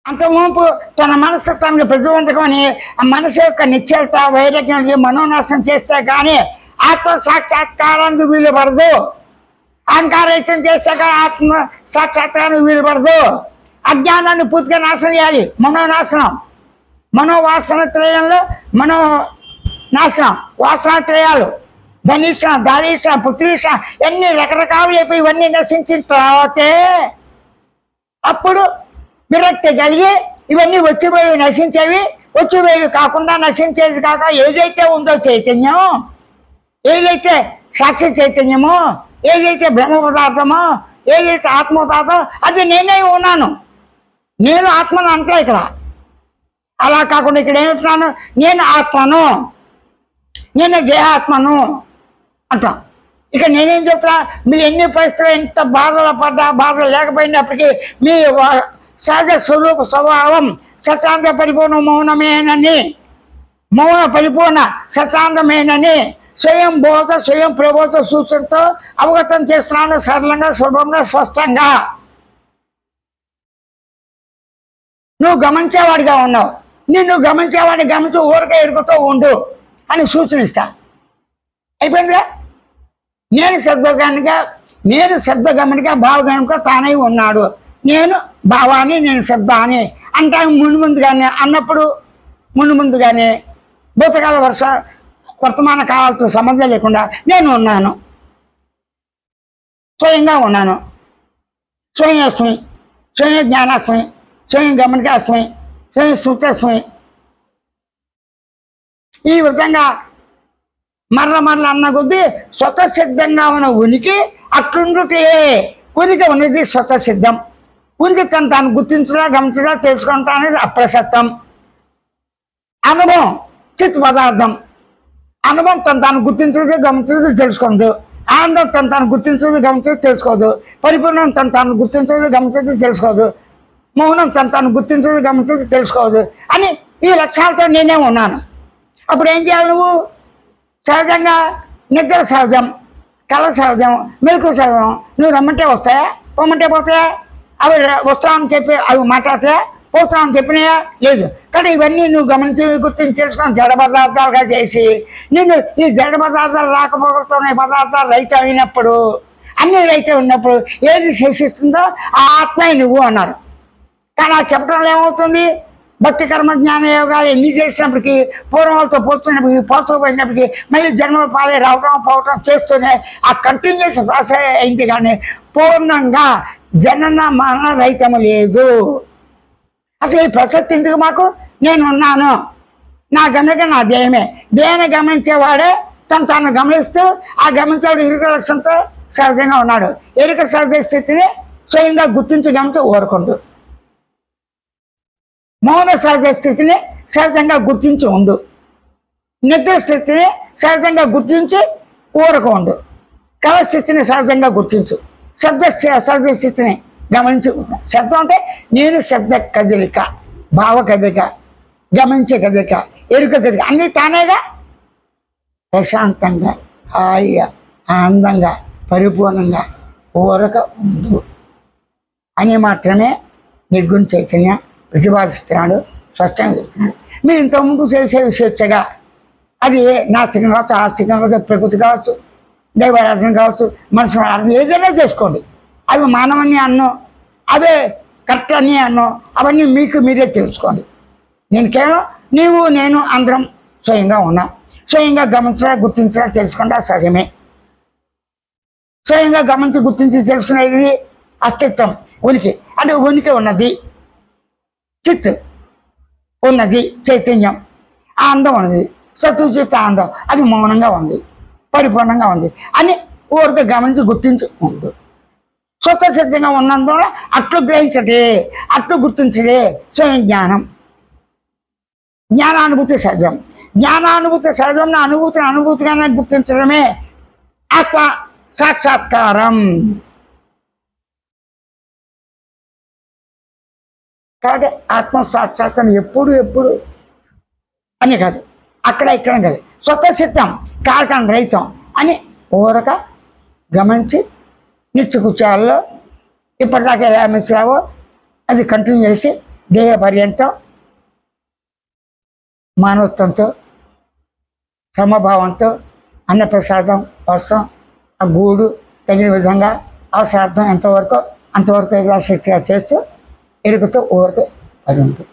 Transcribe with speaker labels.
Speaker 1: అంతముంపు తన మనస్సు తనకు ప్రతిబంధకమని ఆ మనసు యొక్క నిశ్చలత వైరాగ్యానికి మనోనాశనం చేస్తే కానీ ఆత్మ సాక్షాత్కారానికి వీలు పడదు. అహంకారం చేస్తే కానీ ఆత్మ సాక్షాత్కారానికి వీలు పడదు. అజ్ఞానాన్ని పూర్తిగా నాశనం చేయాలి. మనోనాశనం, మనోవాసన త్రయంలో మనో నాశనం, వాసన త్రయాలు, ధనీష దారీష పుత్రీష ఎన్ని రకరకాలు అయిపోయి ఇవన్నీ నశించిన తర్వాతే అప్పుడు విరక్తి కలిగి ఇవన్నీ వచ్చిపోయి నశించేవి, వచ్చిపోయేవి కాకుండా నశించేది కాక ఏదైతే ఉందో చైతన్యం, ఏదైతే సాక్షి చైతన్యమో, ఏదైతే బ్రహ్మ పదార్థమో, ఏదైతే ఆత్మ పదార్థం అది నేనే ఉన్నాను. నేను ఆత్మను అంటా ఇక్కడ. అలా కాకుండా ఇక్కడ ఏమంటున్నాను, నేను ఆత్మను, నేను దేహాత్మను అంటాం. ఇక నేనేం చెప్తా, మీరు ఎన్ని పరిస్థితులు ఎంత బాధలు పడ్డా, బాధలు లేకపోయినప్పటికీ మీ సహజ స్వరూప స్వభావం సశాంత పరిపూర్ణ మౌనమేనని, మౌన పరిపూర్ణ సశాంతమేనని స్వయం బోధ స్వయం ప్రబోధ సూచనతో అవగతం చేస్తున్నాను, సరళంగా సులభంగా స్పష్టంగా. నువ్వు గమనించేవాడిగా ఉన్నావు, నిన్ను గమనించేవాడిని గమనించి ఊరికే ఎరుగుతూ ఉండు అని సూచన ఇస్తా. అయిపోయిందిగా. నేను శబ్దగమనిగా భావగమనిగా తానై ఉన్నాడు. నేను భావాన్ని, నేను శబ్ద అని అంటే ముందుగానే అన్నప్పుడు ముందుగానే భూతకాల వర్తమాన కాలాలతో సంబంధం లేకుండా నేను ఉన్నాను, స్వయంగా ఉన్నాను. స్వయం స్వయం జ్ఞానాస్మి, స్వయం గమనికాస్మి, స్వయం శృతస్మి. ఈ విధంగా మరల అన్న కొద్దీ స్వతసిద్ధంగా ఉన్న ఉనికి అట్లుండుటే. ఉనికి ఉన్నది స్వతసిద్ధం. ఉనికి తాను గుర్తించడా గమనించడా తెలుసుకుంటా అనేది అప్రసత్తం. అనుభవం చిత్ పదార్థం. అనుభవం తాను గుర్తించేది గమనించేది తెలుసుకోదు. ఆనందం తాను గుర్తించేది గమనించేది తెలుసుకోదు. పరిపూర్ణం తాను గుర్తించేది గమనించేది తెలుసుకోదు. మౌనం తాను గుర్తించేది గమనించేది తెలుసుకోదు అని ఈ లక్ష్యాలతో నేనే ఉన్నాను. అప్పుడు ఏం చేయాలి నువ్వు? సహజంగా నిద్ర సహజం, కళ సహజం, మెలకు సహజం. నువ్వు రమ్మంటే వస్తాయా, పొమ్మంటే పోతాయా? అవి వస్తామని చెప్పి అవి మాట్లాడతాయా, పోతామని చెప్పినాయా? లేదు. కానీ ఇవన్నీ నువ్వు గమనించి గుర్తించి తెలుసుకొని జడ పదార్థాలుగా చేసి నేను ఈ జడ పదార్థాలు రాకపోతున్న పదార్థాలు రహితం అయినప్పుడు, అన్ని రహితం ఉన్నప్పుడు ఏది శేషిస్తుందో ఆ ఆత్మే నువ్వు అన్నారు. కానీ ఆ చెప్పడంలో ఏమవుతుంది? భక్తి కర్మ జ్ఞాన యోగాలు ఎన్ని చేసినప్పటికీ, పూర్వాలతో పోతున్నప్పటికీ, పోకపోయినప్పటికీ మళ్ళీ జన్మల పాలే రావటం పోవటం చేస్తూనే ఆ కంటిన్యూస్ ప్రాసెస్ అయింది. కానీ పూర్ణంగా జనన మరణ రహితము లేదు. అసలు ఈ ప్రసక్తి ఎందుకు మాకు? నేను ఉన్నాను, నా గమనిక నా దేహమే. దేహాన్ని గమనించేవాడే తాను గమనిస్తూ ఆ గమనించేవాడు ఎరుక లక్ష్యంతో సహజంగా ఉన్నాడు. ఎరుక సహజ స్థితిని స్వయంగా గుర్తించి గమనించి ఊరకుండు. మౌన సహజ స్థితిని సహజంగా గుర్తించి ఉండు. నిద్ర స్థితిని సహజంగా గుర్తించి ఊరకు ఉండు. కళ స్థితిని సహజంగా గుర్తించు. శబ్ద సహజ స్థితిని గమనించి. శబ్దం అంటే నేను శబ్ద కదలిక, భావ కదలిక, గమనించే కదలిక, ఎరుక కదలిక అన్నీ తానేగా. ప్రశాంతంగా, హాయిగా, ఆనందంగా, పరిపూర్ణంగా ఊరక ఉండు అని మాత్రమే నిర్గుణ చైతన్య ప్రతిపాదిస్తున్నాడు, స్పష్టంగా చెప్తున్నాడు. మీరు ఇంతకుముందు చేసే విషయచ్చగా అది నాస్తికం కావచ్చు, ఆస్తికం కావచ్చు, ప్రకృతి కావచ్చు, దైవారాధన కావచ్చు, మనుషుల ఆరాధన ఏదైనా చేసుకోండి. అవి మానవని అన్నం, అవే కరెక్ట్ అని అన్నం, అవన్నీ మీకు మీరే తెలుసుకోండి. నేను కేవలం నీవు నేను అందరం స్వయంగా ఉన్నాం. స్వయంగా గమనించడా గుర్తించడా తెలుసుకుంటా సహజమే. స్వయంగా గమనించి గుర్తించి తెలుసుకునేది అస్తిత్వం, ఉనికి. అంటే ఉనికి ఉన్నది, చిత్ ఉన్నది, చైతన్యం, ఆనందం ఉన్నది, సత్వచిత్ ఆనందం, అది మౌనంగా ఉంది, పరిపూర్ణంగా ఉంది అని ఊరికి గమనించి గుర్తించి ఉండు. స్వతసిద్ధంగా ఉన్నందువల్ల అట్లు గ్రహించటే, అట్లు గుర్తించడే స్వయం జ్ఞానం. జ్ఞానానుభూతి సహజం. జ్ఞానానుభూతి సహజం. అనుభూతిగానే గుర్తించడమే ఆత్మ సాక్షాత్కారం. కాబట్టి ఆత్మ సాక్షాత్కారం ఎప్పుడు అని కాదు, అక్కడ ఇక్కడ కాదు, స్వతసిద్ధం, కారకం రహితం అని ఊరక గమనించి నిత్యకృత్యాల్లో ఇప్పటిదాకా ఎలా మిస్రావో అది కంటిన్యూ చేసి దేహ పర్యంతం మానవత్వంతో సమభావంతో అన్నప్రసాదం వస్త్రం ఆ గూడు తగిన విధంగా అవసరార్థం ఎంతవరకు అంతవరకు యథాశక్తిగా చేస్తూ ఎరుకతో ఊరికి పడి ఉంటుంది.